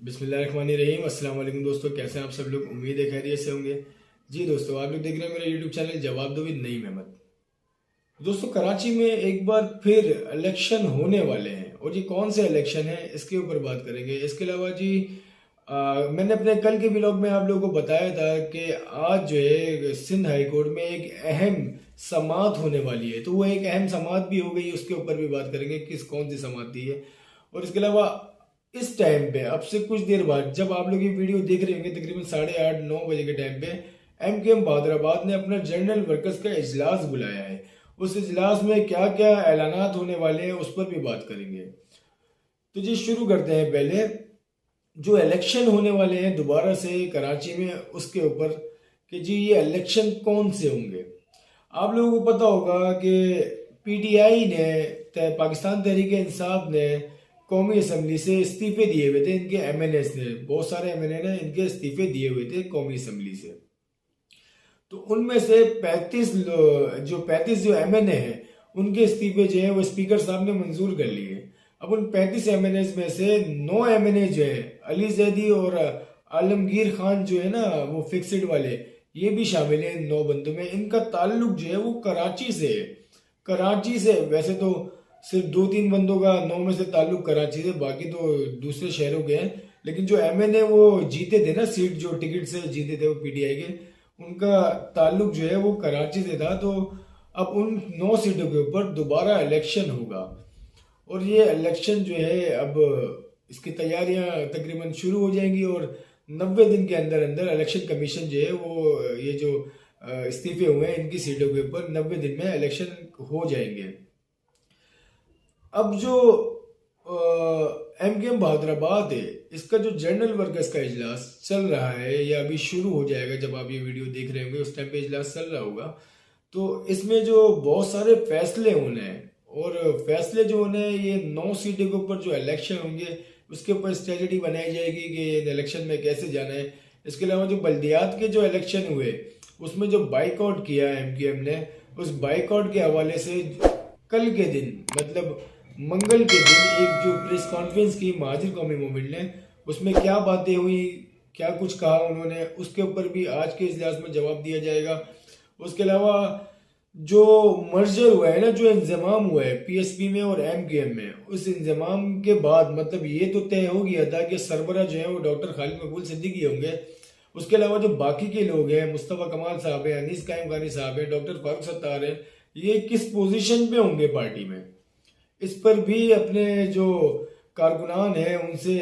बिस्मिल्लाहिर्रहमानिर्रहीम। अस्सलाम वालेकुम दोस्तों, कैसे हैं आप सब लोग। उम्मीद है खैरियत से होंगे। जी दोस्तों, आप लोग देख रहे हैं मेरा यूट्यूब चैनल जवाब दो विद नईम अहमद। दोस्तों, कराची में एक बार फिर इलेक्शन होने वाले हैं और ये कौन से इलेक्शन है इसके ऊपर बात करेंगे। इसके अलावा जी मैंने अपने कल के व्लॉग में आप लोगों को बताया था कि आज जो है सिंध हाई कोर्ट में एक अहम समाअत होने वाली है, तो वो एक अहम समाअत भी हो गई, उसके ऊपर भी बात करेंगे किस कौन सी समाअत थी है। और इसके अलावा इस टाइम पे अब से कुछ देर बाद जब आप लोग ये वीडियो देख रहे होंगे तकरीबन 8:30-9 बजे के टाइम पे एमकेएम बहादुराबाद ने अपना जनरल वर्कर्स का इजलास बुलाया है। उस इजलास में क्या क्या ऐलानात होने वाले हैं उस पर भी बात करेंगे। तो जी शुरू करते हैं पहले जो इलेक्शन होने वाले हैं दोबारा से कराची में उसके ऊपर कि जी ये इलेक्शन कौन से होंगे। आप लोगों को पता होगा कि पीटीआई ने पाकिस्तान तहरीक इंसाफ ने कौमी असम्बली से इस्तीफे दिए हुए थे। इनके एमएनएस ने, बहुत सारे एमएनए ने इनके इस्तीफे दिए हुए थे कौमी असम्बली से। तो उनमें से 35 जो एमएनए हैं उनके इस्तीफे जो है वो स्पीकर साहब ने मंजूर कर लिए। अब उन 35 एमएनए में से 9 एमएनए जो है अली जैदी और आलमगीर खान जो है ना वो फिक्स्ड वाले, ये भी शामिल हैं इन 9 बंदों में। इनका ताल्लुक जो है वो कराची से है। कराची से वैसे तो सिर्फ 2-3 बंदों का 9 में से ताल्लुक कराची से, बाकी तो दूसरे शहरों के हैं। लेकिन जो एमएनए वो जीते थे ना सीट, जो टिकट से जीते थे वो पीटीआई के, उनका ताल्लुक जो है वो कराची से था। तो अब उन 9 सीटों के ऊपर दोबारा इलेक्शन होगा और ये इलेक्शन जो है अब इसकी तैयारियां तकरीबन शुरू हो जाएंगी और 90 दिन के अंदर अंदर इलेक्शन कमीशन जो है वो ये जो इस्तीफे हुए हैं इनकी सीटों के ऊपर 90 दिन में इलेक्शन हो जाएंगे। अब जो एमकेएम बहादुराबाद है इसका जो जनरल वर्कर्स का इजलास चल रहा है या अभी शुरू हो जाएगा, जब आप ये वीडियो देख रहे होंगे उस टाइम पे इजलास चल रहा होगा। तो इसमें जो बहुत सारे फैसले होने हैं और फैसले जो होने हैं ये 9 सीटों के ऊपर जो इलेक्शन होंगे उसके ऊपर स्ट्रेटजी बनाई जाएगी कि इलेक्शन में कैसे जाना है। इसके अलावा जो बल्दियात के जो इलेक्शन हुए उसमें जो बाइकआउट किया एमकेएम ने, उस बाइकआउट के हवाले से कल के दिन मतलब मंगल के दिन एक जो प्रेस कॉन्फ्रेंस की महाजिर कौमी मूवमेंट ने, उसमें क्या बातें हुई, क्या कुछ कहा उन्होंने, उसके ऊपर भी आज के इजलास में जवाब दिया जाएगा। उसके अलावा जो मर्जर हुआ है ना, जो इंजमाम हुआ है पीएसपी में और एमकेएम में, उस इंजमाम के बाद मतलब ये तो तय हो गया था कि सरबरा जो है वो डॉक्टर खालिद मकबूल सिद्दीकी होंगे। उसके अलावा जो बाकी के लोग हैं, मुस्तफ़ा कमाल साहब हैं, अनीस कायम खानी साहब हैं, डॉक्टर फारूक सत्तार हैं, ये किस पोजीशन पे होंगे पार्टी में, इस पर भी अपने जो कारकुनान हैं उनसे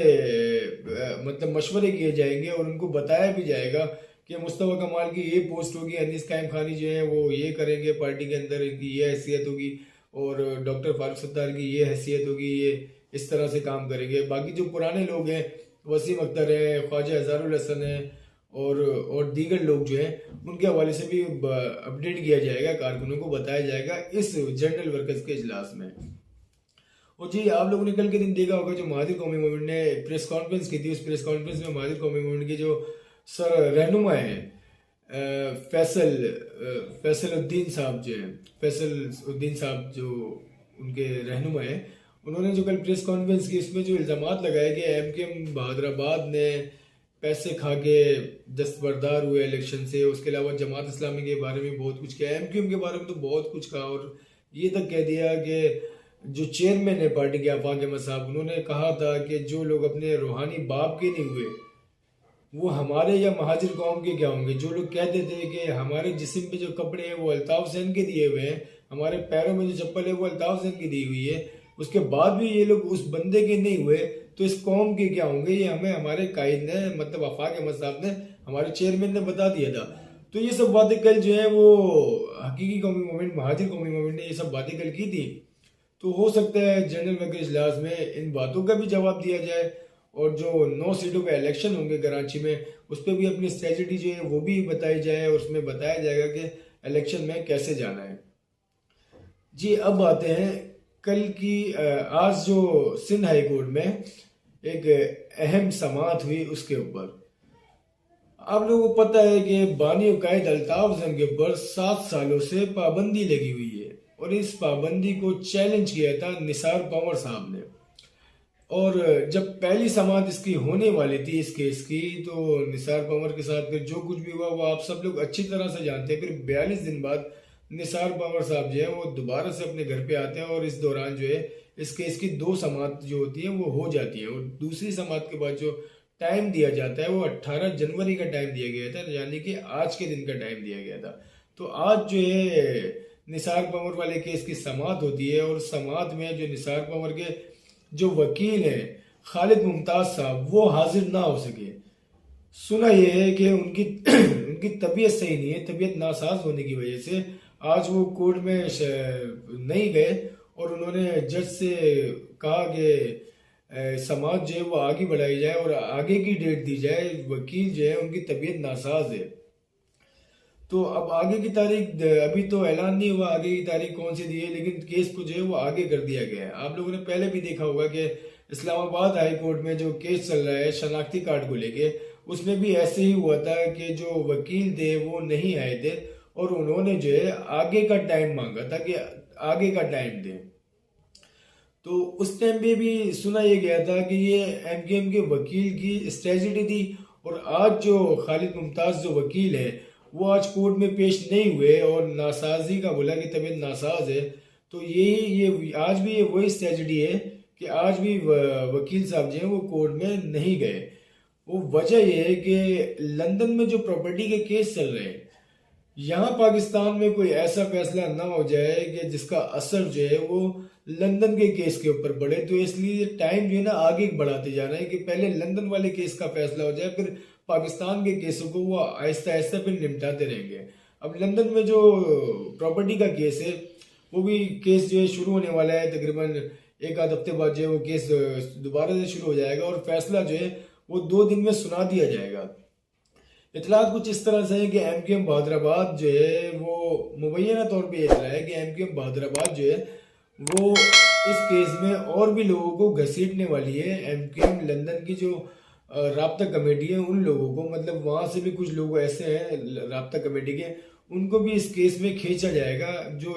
मतलब मशवरे किए जाएंगे और उनको बताया भी जाएगा कि मुस्तफ़ा कमाल की ये पोस्ट होगी, अनीस कायम खानी जो है वो ये करेंगे पार्टी के अंदर, इनकी ये हैसियत होगी, और डॉक्टर फारूक सत्तार की ये हैसियत होगी, ये इस तरह से काम करेंगे। बाकी जो पुराने लोग हैं, वसीम अख्तर है, ख्वाजा हजारुल हसन है और दीगर लोग जो हैं उनके हवाले से भी अपडेट किया जाएगा, कारकुनों को बताया जाएगा इस जनरल वर्कर्स के इजलास में। और जी आप लोगों ने कल के दिन देखा होगा जो महाजिर कौमी मूवमेंट ने प्रेस कॉन्फ्रेंस की थी, उस प्रेस कॉन्फ्रेंस में महाजिर कौमी मूवमेंट के जो सर रहनुमा हैं फैसल उद्दीन साहब जो हैं, फैसल उद्दीन साहब जो उनके रहनुमा हैं, उन्होंने जो कल प्रेस कॉन्फ्रेंस की उसमें जो इल्ज़ामात लगाए कि एमकेएम बहादुराबाद ने पैसे खा के दस्तबरदार हुए इलेक्शन से। उसके अलावा जमात इस्लामी के बारे में बहुत कुछ कहा, एमकेएम के बारे में तो बहुत कुछ कहा और ये तक कह दिया कि जो चेयरमैन है पार्टी के आफाक अहमद साहब, उन्होंने कहा था कि जो लोग अपने रूहानी बाप के नहीं हुए वो हमारे या महाजिर कौम के क्या होंगे। जो लोग कहते थे कि हमारे जिस्म पे जो कपड़े हैं वो अल्ताफ हुसैन के दिए हुए हैं, हमारे पैरों में जो चप्पल है वो अल्ताफ हुसैन की दी हुई है, उसके बाद भी ये लोग उस बंदे के नहीं हुए तो इस कौम के क्या होंगे। ये हमें हमारे कायद ने मतलब आफाक अहमद साहब ने, हमारे चेयरमैन ने बता दिया था। तो ये सब बातें कल जो है वो हकीकी कौमी मूवमेंट, महाजिर कौमी मूवमेंट ने ये सब बातें कल की थी। तो हो सकता है जनरल वर्कर इजलास में इन बातों का भी जवाब दिया जाए और जो 9 सीटों का इलेक्शन होंगे कराची में उस पर भी अपनी स्ट्रेटजी जो है वो भी बताई जाए और उसमें बताया जाएगा कि इलेक्शन में कैसे जाना है। जी अब आते हैं कल की आज जो सिंध हाई कोर्ट में एक अहम समाअत हुई उसके ऊपर। आप लोगों को पता है कि बानी कायद अल्ताफ हुसैन के ऊपर 7 सालों से पाबंदी लगी हुई है और इस पाबंदी को चैलेंज किया था निसार पंवर साहब ने। और जब पहली समाअत इसकी होने वाली थी इस केस की, तो निसार पंवर के साथ फिर जो कुछ भी हुआ वो आप सब लोग अच्छी तरह से जानते हैं। फिर 42 दिन बाद निसार पंवर साहब जो है वो दोबारा से अपने घर पे आते हैं और इस दौरान जो है इस केस की 2 समाअत जो होती है वो हो जाती है। और दूसरी समाअत के बाद जो टाइम दिया जाता है वो 18 जनवरी का टाइम दिया गया था, यानी कि आज के दिन का टाइम दिया गया था। तो आज जो है निसार पंवर वाले केस की समाअत होती है और समाअत में जो निसार पंवर के जो वकील है खालिद मुमताज साहब वो हाजिर ना हो सके। सुना यह है कि उनकी उनकी तबीयत सही नहीं है, तबीयत नासाज होने की वजह से आज वो कोर्ट में नहीं गए और उन्होंने जज से कहा कि समाअत जो है वो आगे बढ़ाई जाए और आगे की डेट दी जाए। वकील जो है उनकी तबीयत नासाज है। तो अब आगे की तारीख अभी तो ऐलान नहीं हुआ आगे की तारीख कौन सी दी है, लेकिन केस को जो है वो आगे कर दिया गया है। आप लोगों ने पहले भी देखा होगा कि इस्लामाबाद हाई कोर्ट में जो केस चल रहा है शनाख्ती कार्ड को लेके, उसमें भी ऐसे ही हुआ था कि जो वकील थे वो नहीं आए थे और उन्होंने जो है आगे का टाइम मांगा था कि आगे का टाइम दे। तो उस टाइम पे भी सुना यह गया था कि ये एमकेएम के वकील की स्ट्रेटजी थी। और आज जो खालिद मुमताज जो वकील है वो आज कोर्ट में पेश नहीं हुए और नासाजी का बोला कि तबीयत नासाज है। तो ये आज भी ये वही स्ट्रेटजी है कि आज भी वकील साहब जो हैं वो कोर्ट में नहीं गए। वो वजह यह है कि लंदन में जो प्रॉपर्टी के केस चल रहे हैं, यहाँ पाकिस्तान में कोई ऐसा फैसला ना हो जाए कि जिसका असर जो है वो लंदन के केस के ऊपर बढ़े। तो इसलिए टाइम जो है ना आगे बढ़ाते जा रहे हैं कि पहले लंदन वाले केस का फैसला हो जाए, फिर पाकिस्तान के केसों को वो आहिस्ता आहिस्ता फिर निपटाते रहेंगे। अब लंदन में जो प्रॉपर्टी का केस है वो भी केस जो है शुरू होने वाला है। तकरीबन एक आध हफ्ते बाद जो है वो केस दोबारा से शुरू हो जाएगा और फैसला जो है वो 2 दिन में सुना दिया जाएगा। इतलात कुछ इस तरह से है कि एमकेएम बहादुराबाद जो है वो मुबैना तौर पे इतला है कि एमकेएम बहादुराबाद जो है वो इस केस में और भी लोगों को घसीटने वाली है। एमकेएम लंदन की जो राब्ता कमेटी है उन लोगों को, मतलब वहां से भी कुछ लोग ऐसे हैं राब्ता कमेटी के, उनको भी इस केस में खींचा जाएगा। जो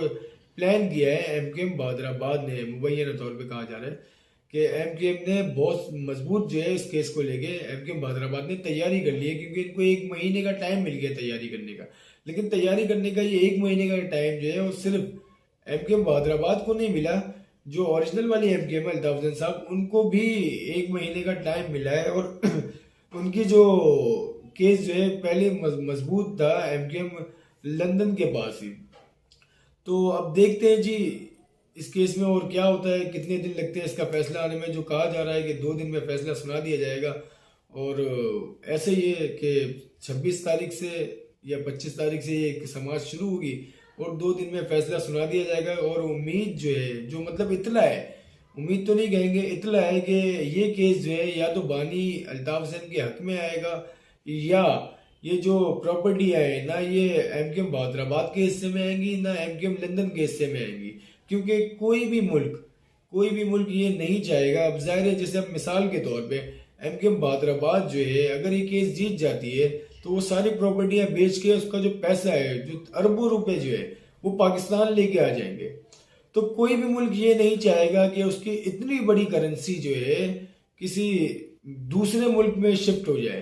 प्लान किया है एमकेएम बहादुराबाद ने, मुबैना तौर पे कहा जा रहा है कि एमकेएम ने बहुत मजबूत जो है इस केस को लेके एमकेएम बहादुराबाद ने तैयारी कर ली है, क्योंकि इनको 1 महीने का टाइम मिल गया तैयारी करने का। लेकिन तैयारी करने का ये 1 महीने का टाइम जो है वो सिर्फ एमकेएम बहादुराबाद को नहीं मिला, जो ओरिजिनल वाली एमकेएम अल्ताफ हुसैन साहब उनको भी 1 महीने का टाइम मिला है। और उनकी जो केस जो है पहले मजबूत था एमकेएम लंदन के पास ही। तो अब देखते हैं जी इस केस में और क्या होता है, कितने दिन लगते हैं इसका फैसला आने में। जो कहा जा रहा है कि 2 दिन में फैसला सुना दिया जाएगा। और ऐसे ही है कि 26 तारीख से या 25 तारीख से ये समाज शुरू होगी और 2 दिन में फैसला सुना दिया जाएगा। और उम्मीद जो है, जो मतलब इतला है, उम्मीद तो नहीं कहेंगे, इतला है कि ये केस जो है या तो बानी अल्ताफ हुसैन के हक में आएगा या ये जो प्रॉपर्टी है ना ये एमकेएम बहादुराबाद के हिस्से में आएंगी ना एमकेएम लंदन के हिस्से में आएंगी। क्योंकि कोई भी मुल्क ये नहीं चाहेगा। अब जाहिर है, जैसे अब मिसाल के तौर पे एमकेएम बहादुराबाद जो है अगर ये केस जीत जाती है तो वो सारी प्रॉपर्टियां बेच के उसका जो पैसा है, जो अरबों रुपए जो है वो पाकिस्तान लेके आ जाएंगे। तो कोई भी मुल्क ये नहीं चाहेगा कि उसकी इतनी बड़ी करेंसी जो है किसी दूसरे मुल्क में शिफ्ट हो जाए।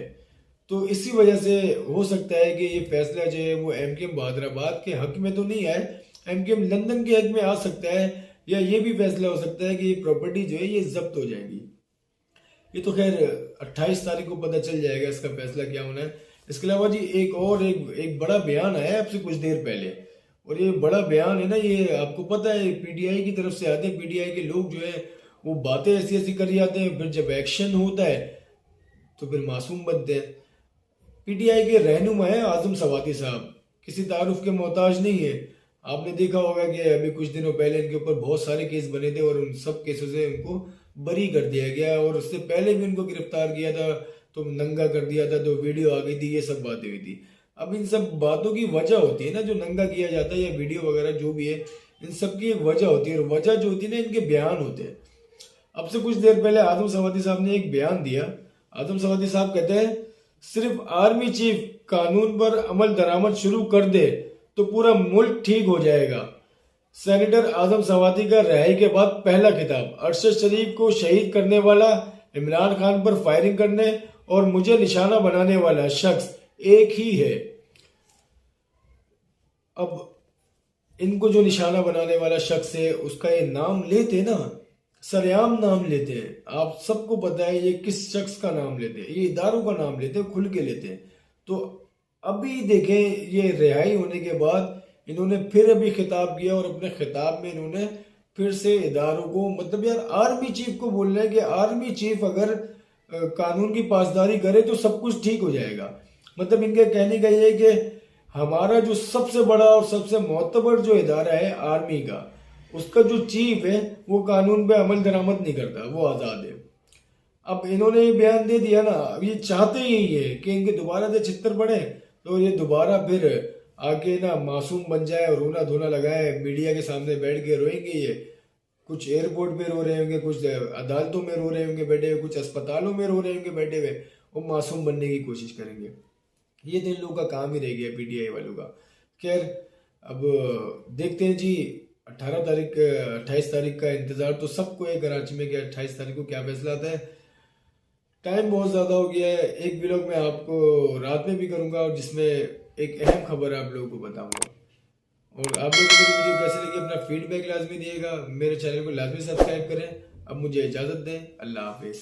तो इसी वजह से हो सकता है कि ये फैसला जो है वो एमकेएम बहादुराबाद के हक में तो नहीं आए, एमकेएम लंदन के हक में आ सकता है। या ये भी फैसला हो सकता है कि ये प्रॉपर्टी जो है ये जब्त हो जाएगी। ये तो खैर 28 तारीख को पता चल जाएगा इसका फैसला क्या होना है। इसके अलावा जी एक बड़ा बयान आया है आपसे कुछ देर पहले, और ये बड़ा बयान है ना, ये आपको पता है पीटीआई की तरफ से आते हैं। पीटीआई के लोग जो है वो बातें ऐसी ऐसी कर जाते हैं, फिर जब एक्शन होता है तो फिर मासूम बनते हैं। पीटीआई के रहनुमा है आजम सवाती साहब, किसी तारुफ के मोहताज नहीं है। आपने देखा होगा कि अभी कुछ दिनों पहले इनके ऊपर बहुत सारे केस बने थे और उन सब केसों से इनको बरी कर दिया गया। और उससे पहले भी इनको गिरफ्तार किया था तो नंगा कर दिया था, तो वीडियो आ गई थी, ये सब बातें हुई थी। अब इन सब बातों की वजह होती है ना, जो नंगा किया जाता है या वीडियो वगैरह जो भी है, इन सब की एक वजह होती है। और वजह जो होती है ना, इनके बयान होते हैं। अब से कुछ देर पहले आजम सवाती साहब ने एक बयान दिया। आजम सवाती साहब कहते हैं सिर्फ आर्मी चीफ कानून पर अमल दरामद शुरू कर दे तो पूरा मुल्क ठीक हो जाएगा। सेनेटर आजम सवाती का रिहाई के बाद पहला खिताब। अरशद शरीफ को शहीद करने वाला, इमरान खान पर फायरिंग करने और मुझे निशाना बनाने वाला शख्स एक ही है। अब इनको जो निशाना बनाने वाला शख्स है उसका ये नाम लेते ना, सरेआम नाम लेते हैं। आप सबको पता है ये किस शख्स का नाम लेते हैं, ये इदारों का नाम लेते हैं, खुल के लेते हैं। तो अभी देखें, ये रिहाई होने के बाद इन्होंने फिर अभी खिताब किया और अपने खिताब में इन्होंने फिर से इदारों को, मतलब यार आर्मी चीफ को बोल रहे हैं कि आर्मी चीफ अगर कानून की पासदारी करे तो सब कुछ ठीक हो जाएगा। मतलब इनके कहने का ये है कि हमारा जो सबसे बड़ा और सबसे मोतबर जो इदारा है आर्मी का, उसका जो चीफ है वो कानून पे अमल दरामद नहीं करता, वो आज़ाद है। अब इन्होंने ये बयान दे दिया ना, अब ये चाहते ही है कि इनके दोबारा से छितर पड़े तो ये दोबारा फिर आके ना मासूम बन जाए और रोना धोना लगाए, मीडिया के सामने बैठ के रोएंगे। ये कुछ एयरपोर्ट पे रो रहे होंगे, कुछ अदालतों में रो रहे होंगे बैठे हुए, कुछ अस्पतालों में रो रहे होंगे बैठे हुए, वो मासूम बनने की कोशिश करेंगे। ये तो इन लोगों का काम ही रह गया, पीटीआई वालों का। खैर अब देखते हैं जी, 28 तारीख का इंतजार तो सबको है कराची में कि 28 तारीख को क्या फैसला आता है। टाइम बहुत ज़्यादा हो गया है। एक व्लॉग मैं आपको रात में भी करूंगा और जिसमें एक अहम खबर आप लोगों को बताऊंगा। और आप लोगों को मेरी वीडियो कैसे लगी अपना फीडबैक लाजमी दिएगा, मेरे चैनल को लाजमी सब्सक्राइब करें। अब मुझे इजाज़त दें, अल्लाह हाफिज़।